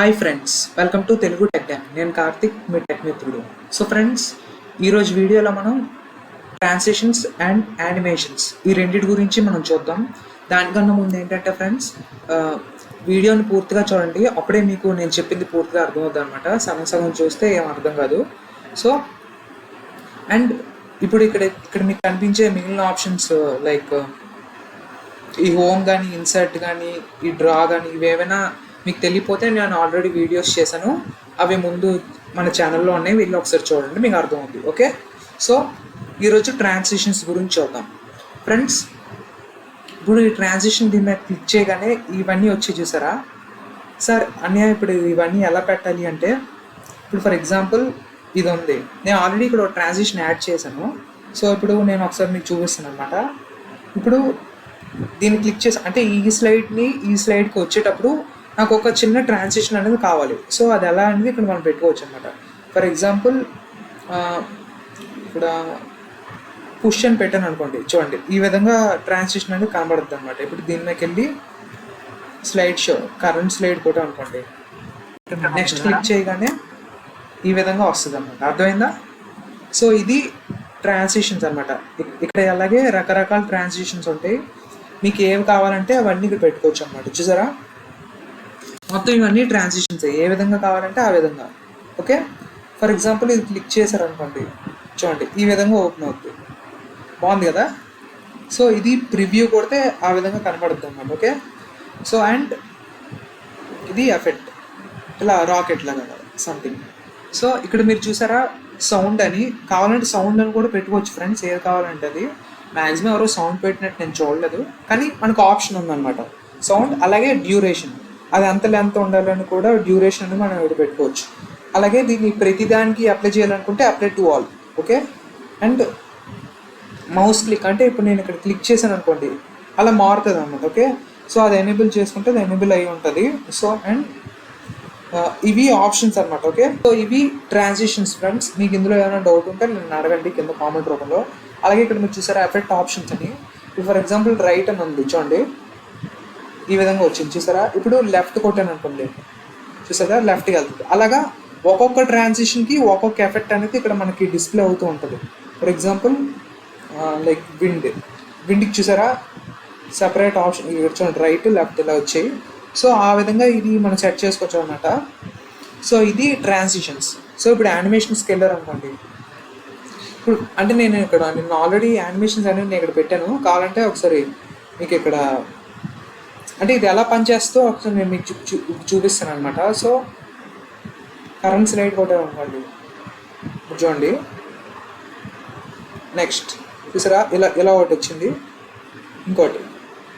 Hi friends, welcome to Telugu tech time. నేను కార్తిక్, మీ tech మిత్రుడు. So friends, ఈరోజు వీడియోలో మనం ట్రాన్సిషన్స్ అండ్ యానిమేషన్స్ ఈ రెండింటి గురించి మనం చూద్దాం. దానికన్నా ముందు ఏంటంటే ఫ్రెండ్స్, వీడియోని పూర్తిగా చూడండి, అప్పుడే మీకు నేను చెప్పింది పూర్తిగా అర్థమవుతుంది అనమాట. సగం సగం చూస్తే ఏం అర్థం కాదు. సో అండ్ ఇప్పుడు ఇక్కడ మీకు కనిపించే మిగిలిన ఆప్షన్స్ లైక్ ఈ హోమ్ కానీ, ఇన్సర్ట్ కానీ, ఈ డ్రా కానీ, ఇవేమైనా మీకు తెలియపోతే నేను ఆల్రెడీ వీడియోస్ చేశాను, అవి ముందు మన ఛానల్లో ఉన్నాయి, వీళ్ళు ఒకసారి చూడండి, మీకు అర్థమవుతుంది. ఓకే, సో ఈరోజు ట్రాన్సిషన్స్ గురించి చూద్దాం ఫ్రెండ్స్. ఇప్పుడు ఈ ట్రాన్సిషన్ దీని మీద క్లిక్ చేయగానే ఇవన్నీ వచ్చి చూసారా సార్ అన్నయ్య, ఇప్పుడు ఇవన్నీ ఎలా పెట్టాలి అంటే, ఇప్పుడు ఫర్ ఎగ్జాంపుల్ ఇది ఉంది, నేను ఆల్రెడీ ఇక్కడ ట్రాన్సిషన్ యాడ్ చేశాను. సో ఇప్పుడు నేను ఒకసారి మీకు చూపిస్తాను అనమాట. ఇప్పుడు దీన్ని క్లిక్ చేసి అంటే ఈ స్లైడ్కి వచ్చేటప్పుడు నాకు ఒక చిన్న ట్రాన్సిషన్ అనేది కావాలి. సో అది ఎలా అనేది ఇక్కడ మనం పెట్టుకోవచ్చు అనమాట. ఫర్ ఎగ్జాంపుల్ ఇక్కడ పుష్ అని పెట్టాను అనుకోండి, చూడండి ఈ విధంగా ట్రాన్సిషన్ అనేది కనబడుతుంది అనమాట. ఇప్పుడు దీని మీదకి వెళ్ళి స్లైడ్ షో కరెంట్ స్లైడ్ కూడా అనుకోండి, నెక్స్ట్ క్లిక్ చేయగానే ఈ విధంగా వస్తుంది అనమాట. అర్థమైందా? సో ఇది ట్రాన్సిషన్స్ అనమాట. ఇక్కడ అలాగే రకరకాల ట్రాన్సిషన్స్ ఉంటాయి, మీకు ఏవి కావాలంటే అవన్నీ ఇక్కడ పెట్టుకోవచ్చు అనమాట. చూసారా, మొత్తం ఇవన్నీ ట్రాన్సిషన్స్ ఏ విధంగా కావాలంటే ఆ విధంగా. ఓకే, ఫర్ ఎగ్జాంపుల్ ఇది క్లిక్ చేశారనుకోండి, చూడండి ఈ విధంగా ఓపెన్ అవుతుంది. బాగుంది కదా? సో ఇది ప్రివ్యూ కొడితే ఆ విధంగా కనపడుతుంది అనమాట. ఓకే, సో అండ్ ఇది ఎఫెక్ట్ ఇలా రాకెట్ లాగా సంథింగ్. సో ఇక్కడ మీరు చూసారా సౌండ్ అని, కావాలంటే సౌండ్ అని కూడా పెట్టుకోవచ్చు ఫ్రెండ్స్, ఏది కావాలంటే అది. మ్యాక్సిమం ఎవరో సౌండ్ పెట్టినట్టు నేను చూడలేదు, కానీ మనకు ఆప్షన్ ఉందన్నమాట సౌండ్. అలాగే డ్యూరేషన్, అది అంత లెంత్ ఉండాలని కూడా డ్యూరేషన్ అని మనం ఇక్కడ పెట్టుకోవచ్చు. అలాగే దీన్ని ప్రతిదానికి అప్లై చేయాలనుకుంటే apply to all. Okay, and mouse click అంటే ఇప్పుడు నేను ఇక్కడ క్లిక్ చేశాను అనుకోండి, అలా మారుతుంది అనమాట. ఓకే, సో అది ఎనేబుల్ చేసుకుంటే అది ఎనేబుల్ అయి ఉంటుంది. సో అండ్ ఇవి ఆప్షన్స్ అనమాట. ఓకే, సో ఇవి ట్రాన్సిషన్స్ ఫ్రెండ్స్. మీకు ఇందులో ఏమైనా డౌట్ ఉంటే నన్ను అడగండి కింద కామెంట్ రూపంలో. అలాగే ఇక్కడ మీరు చూసారా ఎఫెక్ట్ ఆప్షన్స్ అని. ఇప్పుడు ఫర్ ఎగ్జాంపుల్ రైట్ అని ఉంది, చూడండి ఈ విధంగా వచ్చింది చూసారా. ఇప్పుడు లెఫ్ట్ కొట్టాను అనుకోండి, చూసారా లెఫ్ట్కి వెళ్తుంది. అలాగా ఒక్కొక్క ట్రాన్సిషన్కి ఒక్కొక్క ఎఫెక్ట్ అనేది ఇక్కడ మనకి డిస్ప్లే అవుతూ ఉంటుంది. ఫర్ ఎగ్జాంపుల్ లైక్ విండ్కి చూసారా సెపరేట్ ఆప్షన్ ఇక్కడ చూడండి, రైట్ లెఫ్ట్ ఇలా వచ్చాయి. సో ఆ విధంగా ఇది మనం సెట్ చేసుకోవచ్చు అనమాట. సో ఇది ట్రాన్సిషన్స్. సో ఇప్పుడు యానిమేషన్స్కి వెళ్ళారు అనుకోండి, ఇప్పుడు అంటే నేను ఆల్రెడీ యానిమేషన్స్ అనేది నేను ఇక్కడ పెట్టాను, కావాలంటే ఒకసారి మీకు ఇక్కడ అంటే ఇది ఎలా పనిచేస్తో ఒకసారి నేను మీకు చూపిస్తాను అనమాట. సో కరెంట్ స్లైడ్ కూడా అనుకోండి, చూడండి నెక్స్ట్ చూసారా ఇలా ఒకటి వచ్చింది, ఇంకోటి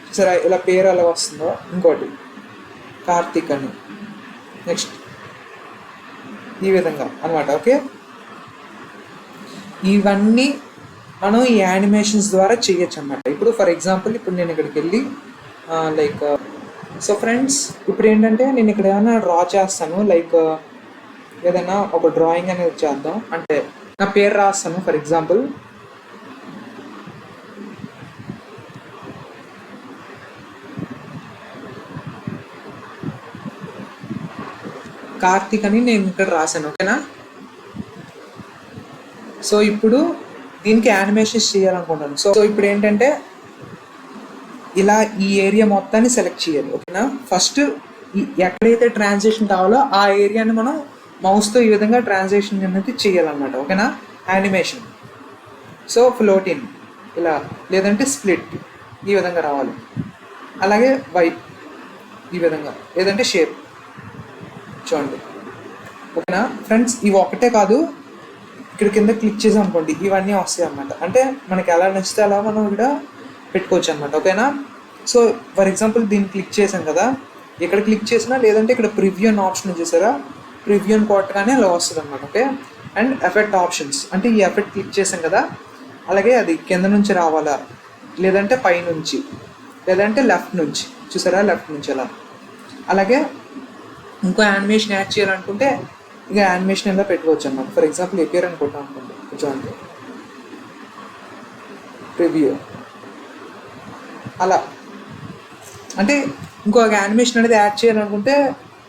చూసారా ఇలా పేరు ఎలా వస్తుందో, ఇంకోటి కార్తిక్ అని, నెక్స్ట్ ఈ విధంగా అనమాట. ఓకే, ఇవన్నీ మనం ఈ యానిమేషన్స్ ద్వారా చేయొచ్చు అనమాట. ఇప్పుడు ఫర్ ఎగ్జాంపుల్ ఇప్పుడు నేను ఇక్కడికి వెళ్ళి లైక్ సో ఫ్రెండ్స్, ఇప్పుడు ఏంటంటే నేను ఇక్కడ ఏమైనా డ్రా చేస్తాను, లైక్ ఏదైనా ఒక డ్రాయింగ్ అనేది చేద్దాం, అంటే నా పేరు రాస్తాను. ఫర్ ఎగ్జాంపుల్ కార్తిక్ అని నేను ఇక్కడ రాశాను. ఓకేనా? సో ఇప్పుడు దీనికి యానిమేషన్స్ చేయాలనుకుంటాను. సో ఇప్పుడు ఏంటంటే ఇలా ఈ ఏరియా మొత్తాన్ని సెలెక్ట్ చేయాలి. ఓకేనా? ఫస్ట్ ఎక్కడైతే ట్రాన్సిషన్ కావాలో ఆ ఏరియాని మనం మౌస్తో ఈ విధంగా ట్రాన్సిషన్ అనేది చేయాలన్నమాట. ఓకేనా? యానిమేషన్. సో ఫ్లోటిన్ ఇలా, లేదంటే స్ప్లిట్ ఈ విధంగా రావాలి. అలాగే వైప్ ఈ విధంగా, లేదంటే షేప్ చూడండి. ఓకేనా ఫ్రెండ్స్? ఇవి ఒకటే కాదు, ఇక్కడ కింద క్లిక్ చేసాం అనుకోండి ఇవన్నీ వస్తాయి అన్నమాట. అంటే మనకి ఎలా నచ్చితే అలా మనం ఇక్కడ పెట్టుకోవచ్చు అనమాట. ఓకేనా? సో ఫర్ ఎగ్జాంపుల్ దీన్ని క్లిక్ చేసాం కదా, ఇక్కడ క్లిక్ చేసినా లేదంటే ఇక్కడ ప్రివ్యూ అని ఆప్షన్ చూసారా, ప్రివ్యూ అని కొట్టగానే అలా వస్తుంది అనమాట. ఓకే, అండ్ ఎఫెక్ట్ ఆప్షన్స్ అంటే ఈ ఎఫెక్ట్ క్లిక్ చేసాం కదా, అలాగే అది కింద నుంచి రావాలా, లేదంటే పై నుంచి, లేదంటే లెఫ్ట్ నుంచి, చూసారా లెఫ్ట్ నుంచి అలా. అలాగే ఇంకో యానిమేషన్ యాడ్ చేయాలనుకుంటే ఇక యానిమేషన్ ఎలా పెట్టుకోవచ్చు అన్నమాట. ఫర్ ఎగ్జాంపుల్ ఎపియర్ అనుకుంటాం అనుకోండి, చూడండి ప్రివ్యూ అలా. అంటే ఇంకొక యానిమేషన్ అనేది యాడ్ చేయాలనుకుంటే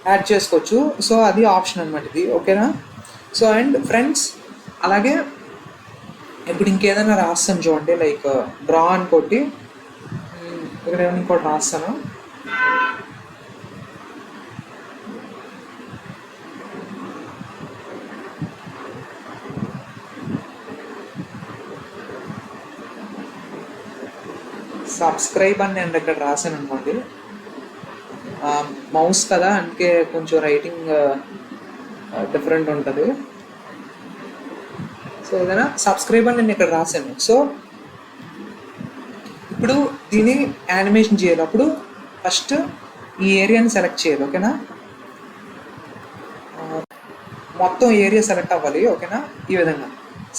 యాడ్ చేసుకోవచ్చు. సో అది ఆప్షన్ అనమాట ఇది, ఓకేనా. సో అండ్ ఫ్రెండ్స్ అలాగే ఇప్పుడు ఇంకేదైనా రాస్తాను చూడండి, లైక్ డ్రా అని కొట్టి ఇక్కడ ఏమైనా ఇంకోటి రాస్తాను. సబ్స్క్రైబ్ అని నేను ఇక్కడ రాశాను అనుకోండి. మౌస్ కదా, అందుకే కొంచెం రైటింగ్ డిఫరెంట్ ఉంటుంది. సో ఏదైనా సబ్స్క్రైబ్ అని నేను ఇక్కడ రాశాను. సో ఇప్పుడు దీన్ని యానిమేషన్ చేయాలి. అప్పుడు ఫస్ట్ ఈ ఏరియాని సెలెక్ట్ చేయాలి, ఓకేనా. మొత్తం ఏరియా సెలెక్ట్ అవ్వాలి, ఓకేనా. ఈ విధంగా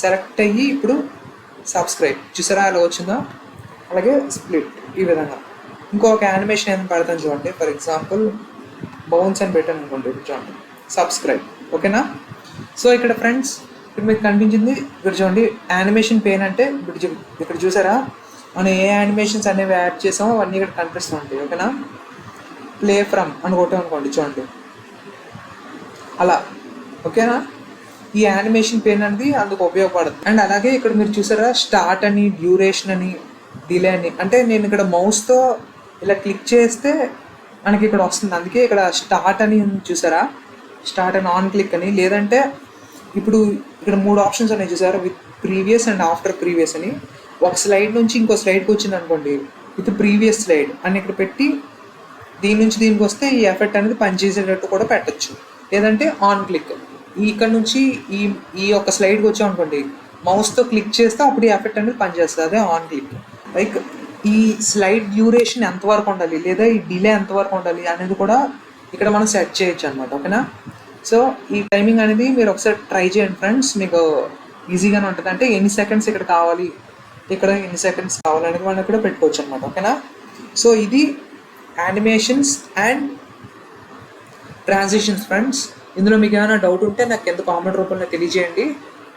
సెలెక్ట్ అయ్యి ఇప్పుడు సబ్స్క్రైబ్ చూసారా అలా వచ్చిందా. అలాగే స్ప్లిట్ ఈ విధంగా ఇంకొక యానిమేషన్ ఏమైనా పెడతాను చూడండి. ఫర్ ఎగ్జాంపుల్ బౌన్స్ అని పెట్టాను అనుకోండి, చూడండి సబ్స్క్రైబ్, ఓకేనా. సో ఇక్కడ ఫ్రెండ్స్ ఇప్పుడు మీకు కనిపించింది ఇక్కడ చూడండి యానిమేషన్ పెయిన్ అంటే ఇక్కడ చూసారా మనం ఏ యానిమేషన్స్ అనేవి యాడ్ చేసామో అవన్నీ ఇక్కడ కనిపిస్తుంటాయి, ఓకేనా. ప్లే ఫ్రమ్ అని కొట్టాం అనుకోండి, చూడండి అలా, ఓకేనా. ఈ యానిమేషన్ పెయిన్ అనేది అందుకు ఉపయోగపడుతుంది. అండ్ అలాగే ఇక్కడ మీరు చూసారా స్టార్ట్ అని, డ్యూరేషన్ అని, డిలే అని, అంటే నేను ఇక్కడ మౌస్తో ఇలా క్లిక్ చేస్తే మనకి ఇక్కడ వస్తుంది. అందుకే ఇక్కడ స్టార్ట్ అని చూసారా, స్టార్ట్ అని ఆన్ క్లిక్ అని, లేదంటే ఇప్పుడు ఇక్కడ 3 ఆప్షన్స్ ఉన్నాయి చూసారా, with previous and after previous అని. ఒక స్లైడ్ నుంచి ఇంకో స్లైడ్కి వచ్చింది అనుకోండి, విత్ ప్రీవియస్ స్లైడ్ అని ఇక్కడ పెట్టి దీని నుంచి దీనికి వస్తే ఈ ఎఫెక్ట్ అనేది పనిచేసేటట్టు కూడా పెట్టచ్చు. లేదంటే ఆన్ క్లిక్ ఇక్కడ నుంచి ఈ యొక్క స్లైడ్కి వచ్చాం అనుకోండి, మౌస్తో క్లిక్ చేస్తే అప్పుడు ఈ ఎఫెక్ట్ అనేది పనిచేస్తుంది, అదే ఆన్ క్లిక్. లైక్ ఈ స్లైడ్ డ్యూరేషన్ ఎంతవరకు ఉండాలి లేదా ఈ డిలే ఎంతవరకు ఉండాలి అనేది కూడా ఇక్కడ మనం సెట్ చేయొచ్చు అనమాట, ఓకేనా. సో ఈ టైమింగ్ అనేది మీరు ఒకసారి ట్రై చేయండి ఫ్రెండ్స్, మీకు ఈజీగానే ఉంటుంది. అంటే ఎన్ని సెకండ్స్ ఇక్కడ కావాలి, ఇక్కడ ఎన్ని సెకండ్స్ కావాలి అనేది మనం ఇక్కడ పెట్టుకోవచ్చు అనమాట, ఓకేనా. సో ఇది యానిమేషన్స్ అండ్ ట్రాన్సిషన్స్ ఫ్రెండ్స్. ఇందులో మీకు ఏమైనా డౌట్ ఉంటే నాకు కింద కామెంట్ రూపంలో తెలియజేయండి.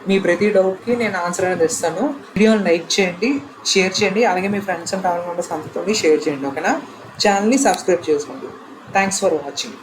మీ ప్రతి డౌట్కి నేను ఆన్సర్ అనేది ఇస్తాను. వీడియోని లైక్ చేయండి, షేర్ చేయండి, అలాగే మీ ఫ్రెండ్స్ అండ్ ఫ్యామిలీ మెంబర్స్ అందరితో షేర్ చేయండి, ఓకేనా. ఛానల్ని సబ్స్క్రైబ్ చేసుకోండి. Thanks for watching.